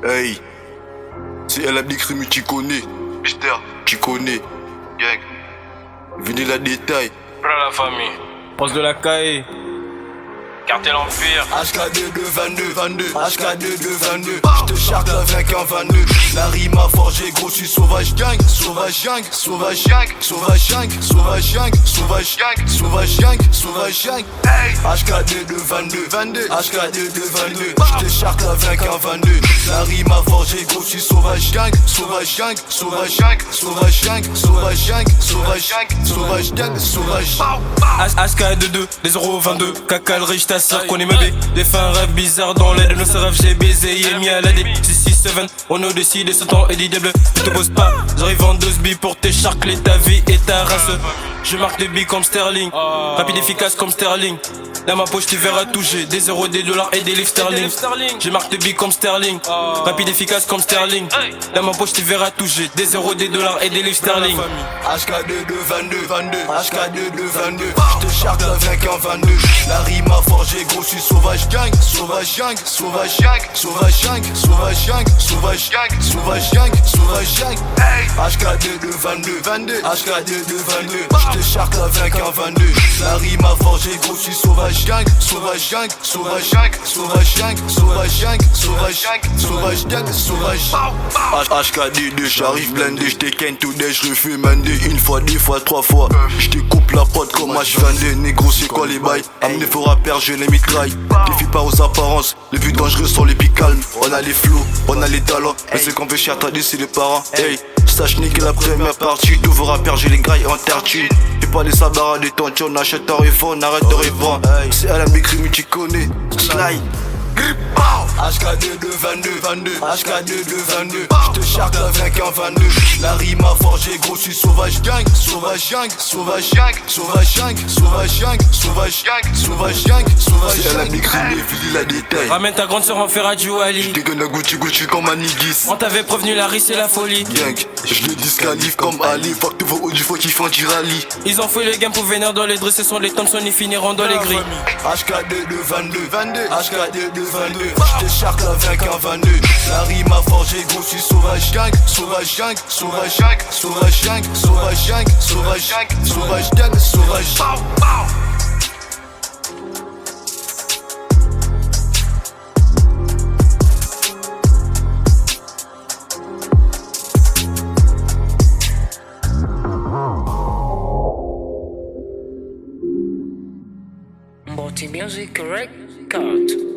Hey, c'est elle a des crimes, tu connais. Mister, tu connais. Gang. Venez la détail. Plein la famille. Poste de la caille. Quartier l'Empire. HK2222 HK2222 J'te charge la vainqueur 22. La rime a forgé, gros, j'suis sauvage gang. Sauvage gang, sauvage gang, sauvage gang, sauvage gang, sauvage gang, sauvage gang, sauvage gang. HK2222 HK2222 J'te charge la vainqueur 22. La rime a forgé, gros, j'suis sauvage gang. Sauvage gang, sauvage gang, sauvage gang, sauvage gang, sauvage gang, sauvage gang, sauvage. HK22 les 022 Cacal riche ta sœur qu'on est meubé. J'ai fait un rêve bizarre dans l'aide de ce rêve j'ai baisé et mis à la D 667. On est au-dessus des sautants et des bleus. Ne te pose pas, j'arrive en 12 billes pour t'écharcler ta vie et ta race. Je marque des billes comme Sterling, rapide efficace comme Sterling. Dans ma poche tu verras toucher des euros, des dollars et des livres sterling. Je marque des billes comme Sterling, rapide efficace comme Sterling. Dans ma poche tu verras toucher des euros, des dollars et des livres sterling. HK2222 HK2222 J'te charge la vainqueur 22. La rime a forgé, gros, j'suis sauvage gang. Sauvage gang, sauvage gang, sauvage gang, sauvage gang, sauvage gang, sauvage gang, sauvage gang. HK2222 HK2222 J'te charge la vainqueur 22. La rime a forgé, gros, j'suis sauvage gang. Sauvage gang, sauvage gang, sauvage gang, sauvage gang, sauvage gang, sauvage gang, sauvage. HK22 j'arrive blindé, j'te ken tout day, j'refais mandé une fois, deux fois, trois fois. J'te coupe la prod comme H22. Négro c'est quoi les bails? Amenez vos rappeurs, je les mitraille. Défie pas aux apparences, les buts dangereux sont les plus calmes. On a les flots, on a les talents, mais ce qu'on veut chez Atadi c'est les parents. Hey, sache niquer la première partie. Tous vos rappeurs, j'ai les grailles en tertune. J'ai pas les sabarats des tentures, on achète un iPhone, arrête de répondre. C'est à la crimes, tu connais. Slide. HK2222 HK2222 J'te charge la vainqueur 22. La rime a forgé, gros, j'suis sauvage gang. Sauvage gang, sauvage gang, sauvage gang, sauvage gang, sauvage gang, sauvage gang, sauvage gang. C'est elle a des crimes, file la détail. Ramène ta grande sœur en Ferrari Ali. J'dégonne la Gucci comme Anigis. On t'avait prévenu la riz c'est la folie. Gang, j'le disqualifie comme Ali. Fuck tous vos hauts du faut qu'ils font du rallye. Ils ont fait les games pour venir dans les dresses. Ce sont les Thompson, ils finiront dans les grilles. HK2222 HK2222 J'te charge la vainqueur 22. La rime a forgé, gros, j'suis sauvage gang. Sauvage gang, sauvage gang, sauvage gang, sauvage gang, sauvage gang, sauvage gang, sauvage. Multi Music Record.